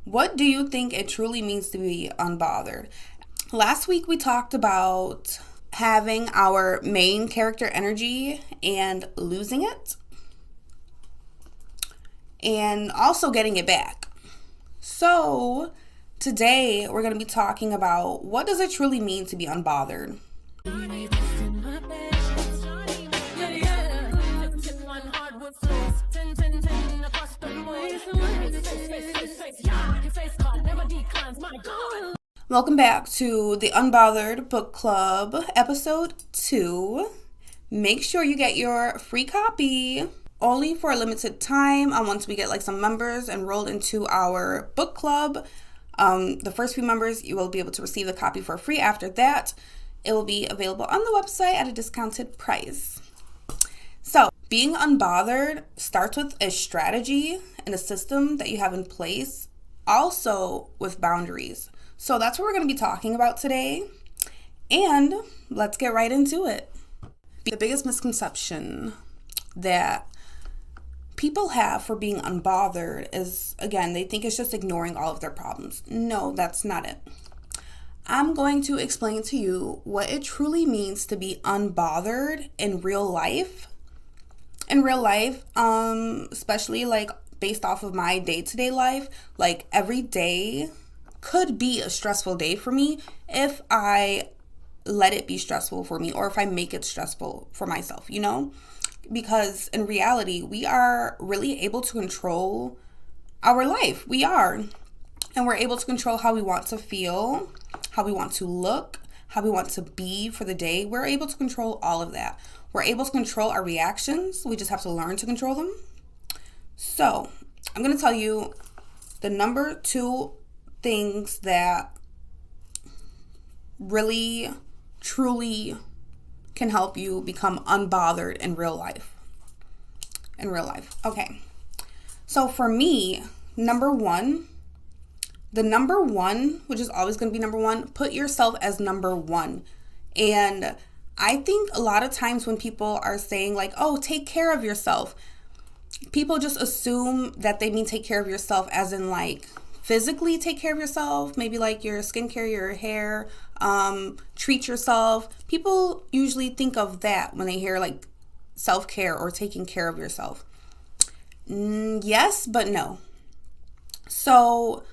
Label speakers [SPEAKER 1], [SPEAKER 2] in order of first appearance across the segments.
[SPEAKER 1] What do you think it truly means to be unbothered? Last week we talked about having our main character energy and losing it, and also getting it back. So today we're going to be talking about what does it truly mean to be unbothered. Welcome back to the Unbothered Book Club, episode 2. Make sure you get your free copy only for a limited time once we get some members enrolled into our book club. The first few members, you will be able to receive the copy for free. After that, it will be available on the website at a discounted price. So, being unbothered starts with a strategy and a system that you have in place, also with boundaries. So that's what we're going to be talking about today, and let's get right into it. The biggest misconception that people have for being unbothered is, again, they think it's just ignoring all of their problems. No, that's not it. I'm going to explain to you what it truly means to be unbothered in real life. In real life, especially based off of my day-to-day life, every day could be a stressful day for me if I let it be stressful for me, or if I make it stressful for myself, because in reality, we are really able to control our life. We are. And we're able to control how we want to feel, how we want to look, how we want to be for the day. We're able to control all of that. We're able to control our reactions. We just have to learn to control them. So I'm going to tell you the number 2 things that really, truly can help you become unbothered in real life. Okay. So for me, the number one, which is always going to be number 1, put yourself as number 1. And I think a lot of times when people are saying oh, take care of yourself, people just assume that they mean take care of yourself as in physically take care of yourself, maybe your skincare, your hair, treat yourself. People usually think of that when they hear self-care or taking care of yourself. Yes, but no. So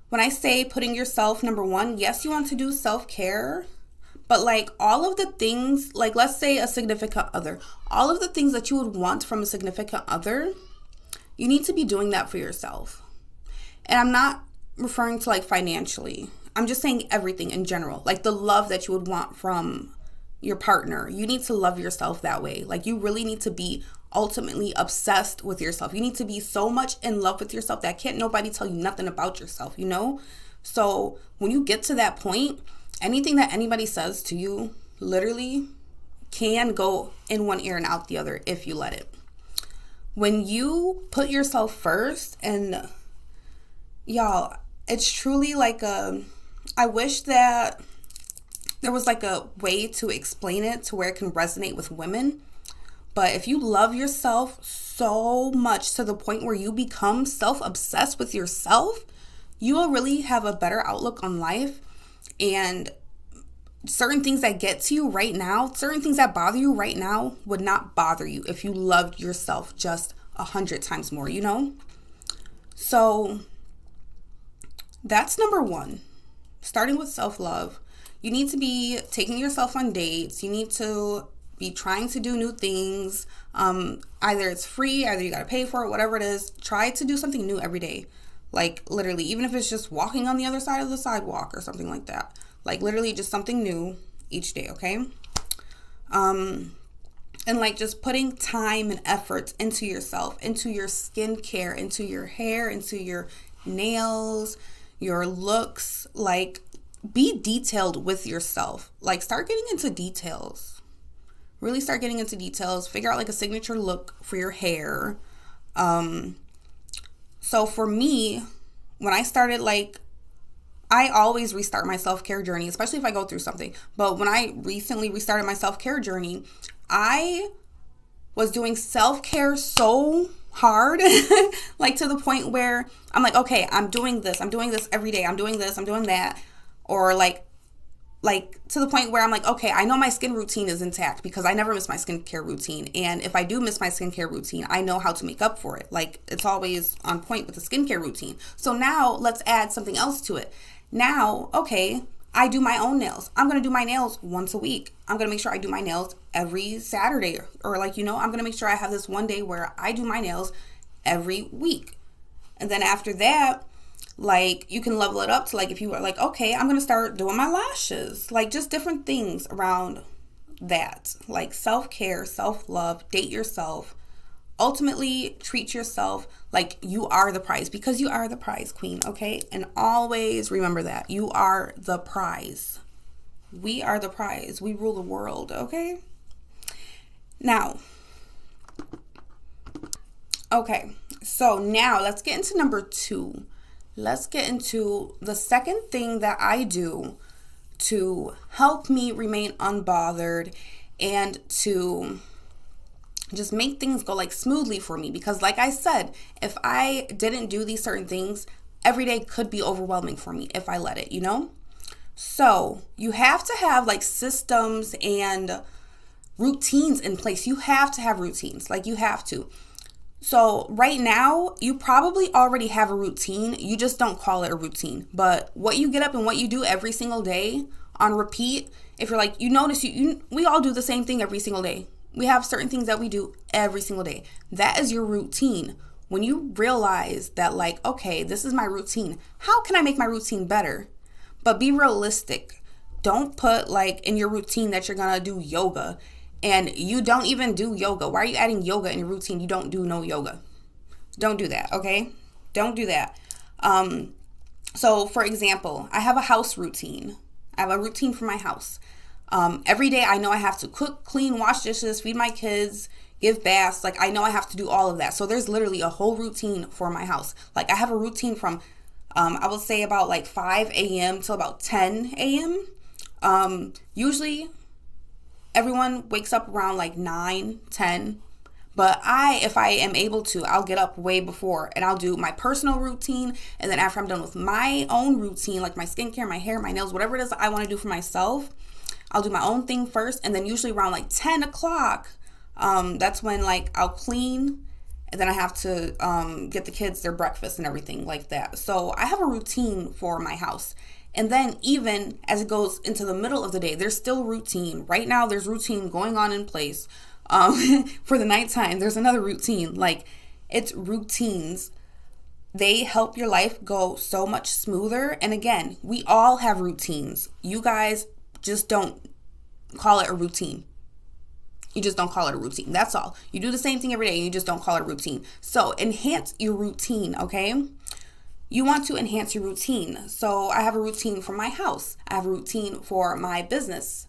[SPEAKER 1] when I say putting yourself number 1, yes, you want to do self-care, but all of the things, let's say a significant other, all of the things that you would want from a significant other, you need to be doing that for yourself. And I'm not referring to financially. I'm just saying everything in general. The love that you would want from your partner. You need to love yourself that way. You really need to be ultimately obsessed with yourself. You need to be so much in love with yourself that can't nobody tell you nothing about yourself, So when you get to that point, anything that anybody says to you literally can go in one ear and out the other if you let it. When you put yourself first, and y'all, it's truly I wish that there was a way to explain it to where it can resonate with women. But if you love yourself so much to the point where you become self-obsessed with yourself, you will really have a better outlook on life. And certain things that get to you right now, certain things that bother you right now would not bother you if you loved yourself just 100 times more, So that's number 1, starting with self-love. You need to be taking yourself on dates. You need to be trying to do new things. Either it's free, either you got to pay for it, whatever it is. Try to do something new every day. Literally, even if it's just walking on the other side of the sidewalk or something like that. Literally just something new each day, okay? And just putting time and effort into yourself, into your skincare, into your hair, into your nails, your looks. Be detailed with yourself. Start getting into details. Really start getting into details. Figure out a signature look for your hair. So for me, when I started I always restart my self-care journey, especially if I go through something. But when I recently restarted my self-care journey, I was doing self-care so hard, like to the point where I'm like, okay, I'm doing this every day, I'm doing this, I'm doing that, or like to the point where I'm like, okay, I know my skin routine is intact because I never miss my skincare routine. And if I do miss my skincare routine, I know how to make up for it. Like, it's always on point with the skincare routine. So now let's add something else to it. Now, okay, I do my own nails. I'm going to do my nails once a week. I'm going to make sure I do my nails every Saturday. Or like, I'm going to make sure I have this one day where I do my nails every week. And then after that, like, you can level it up to, like, if you were like, okay, I'm going to start doing my lashes. Like, just different things around that. Like, self-care, self-love, date yourself. Ultimately, treat yourself like you are the prize, because you are the prize, queen, okay? And always remember that. You are the prize. We are the prize. We rule the world, okay? Now, okay, so now let's get into number 2. Let's get into the second thing that I do to help me remain unbothered and to just make things go like smoothly for me. Because like I said, if I didn't do these certain things, every day could be overwhelming for me if I let it, So you have to have like systems and routines in place. You have to have routines, like you have to. So right now, you probably already have a routine. You just don't call it a routine. But what you get up and what you do every single day on repeat, if you're like, you notice we all do the same thing every single day. We have certain things that we do every single day. That is your routine. When you realize that, like, okay, this is my routine. How can I make my routine better? But be realistic. Don't put like in your routine that you're going to do yoga. And you don't even do yoga. Why are you adding yoga in your routine? You don't do no yoga. Don't do that, okay? Don't do that. So, for example, I have a house routine. I have a routine for my house. Every day I know I have to cook, clean, wash dishes, feed my kids, give baths. Like, I know I have to do all of that. So there's literally a whole routine for my house. Like, I have a routine from, I would say about like 5 a.m. till about 10 a.m. Usually everyone wakes up around like 9, 10. But if I am able to, I'll get up way before and I'll do my personal routine. And then after I'm done with my own routine, like my skincare, my hair, my nails, whatever it is I want to do for myself, I'll do my own thing first. And then usually around like 10 o'clock, that's when like I'll clean. And then I have to get the kids their breakfast and everything like that. So I have a routine for my house. And then even as it goes into the middle of the day, there's still routine. Right now, there's routine going on in place. For the nighttime, there's another routine. Like, it's routines. They help your life go so much smoother. And again, we all have routines. You guys just don't call it a routine. You just don't call it a routine. That's all. You do the same thing every day. You just don't call it a routine. So enhance your routine, okay? You want to enhance your routine. So I have a routine for my house. I have a routine for my business.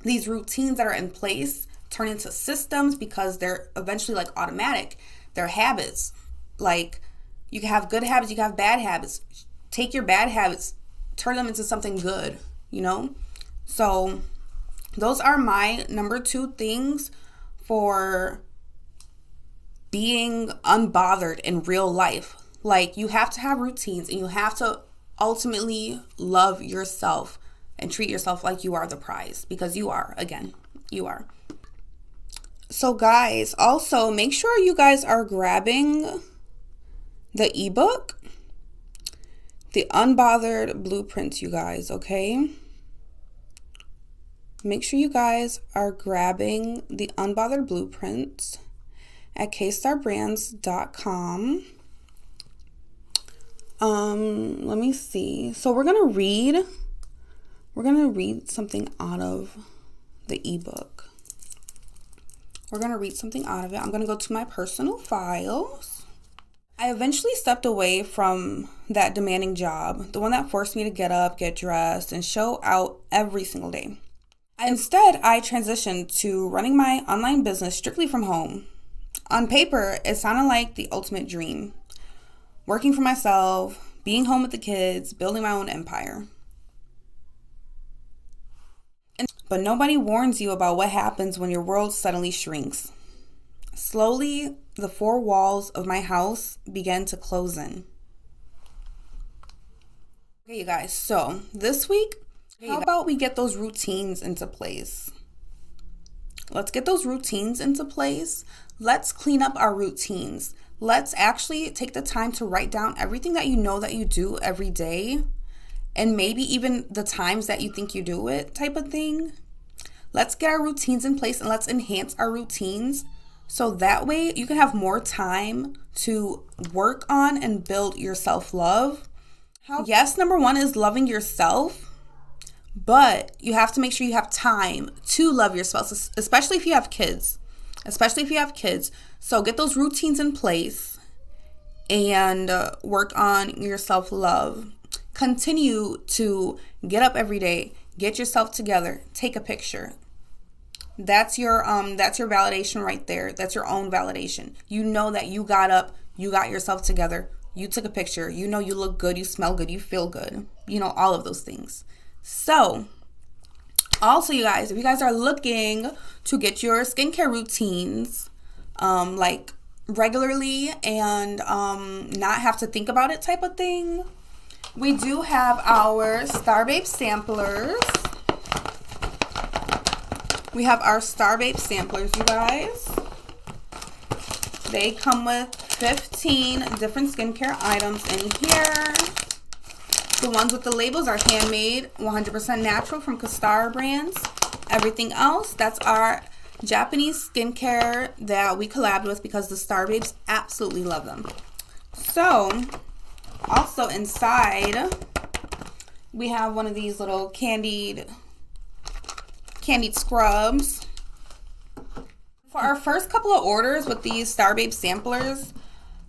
[SPEAKER 1] These routines that are in place turn into systems because they're eventually like automatic. They're habits. Like, you can have good habits, you can have bad habits. Take your bad habits, turn them into something good, So those are my number 2 things for being unbothered in real life. Like, you have to have routines and you have to ultimately love yourself and treat yourself like you are the prize, because you are, again, you are. So guys, also make sure you guys are grabbing the ebook, the Unbothered Blueprints, you guys, okay? Make sure you guys are grabbing the Unbothered Blueprints at KSTARRBRANDS.com. Let me see. So we're gonna read something out of the ebook. We're gonna read something out of it. I'm gonna go to my personal files. I eventually stepped away from that demanding job, the one that forced me to get up, get dressed, and show out every single day. Instead, I transitioned to running my online business strictly from home. On paper, it sounded like the ultimate dream. Working for myself, being home with the kids, building my own empire. But nobody warns you about what happens when your world suddenly shrinks. Slowly, the four walls of my house began to close in. Okay, you guys, so this week, how about we get those routines into place? Let's get those routines into place. Let's clean up our routines. Let's actually take the time to write down everything that you know that you do every day, and maybe even the times that you think you do it type of thing. Let's get our routines in place and let's enhance our routines so that way you can have more time to work on and build your self-love. Yes, number one is loving yourself, but you have to make sure you have time to love yourself, especially if you have kids. So get those routines in place and work on your self-love. Continue to get up every day, get yourself together, take a picture. That's your validation right there. That's your own validation. You know that you got up, you got yourself together, you took a picture, you know you look good, you smell good, you feel good, you know, all of those things. So also, you guys, if you guys are looking to get your skincare routines like regularly and not have to think about it type of thing, we do have our STARRBRANDS samplers. We have our STARRBRANDS samplers, you guys. They come with 15 different skincare items in here. The ones with the labels are handmade, 100% natural from KSTARRBRANDS. Everything else, that's our Japanese skincare that we collabed with because the STARRBRANDS absolutely love them. So, also inside, we have one of these little candied scrubs. For our first couple of orders with these STARRBRANDS samplers,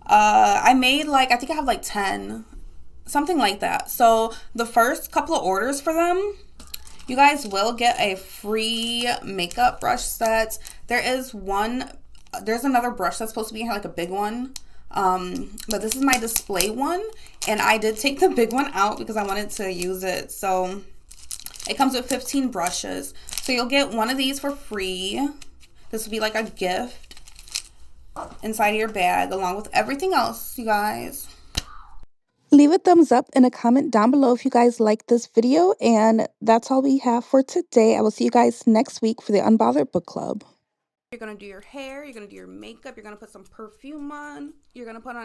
[SPEAKER 1] I made I think I have 10, something like that. So the first couple of orders for them, you guys will get a free makeup brush set. There's another brush that's supposed to be here, like a big one. But this is my display one, and I did take the big one out because I wanted to use it. So it comes with 15 brushes. So you'll get one of these for free. This will be like a gift inside of your bag along with everything else, you guys.
[SPEAKER 2] Leave a thumbs up and a comment down below if you guys like this video. And that's all we have for today. I will see you guys next week for the Unbothered Book Club.
[SPEAKER 1] You're going to do your hair. You're going to do your makeup. You're going to put some perfume on. You're going to put on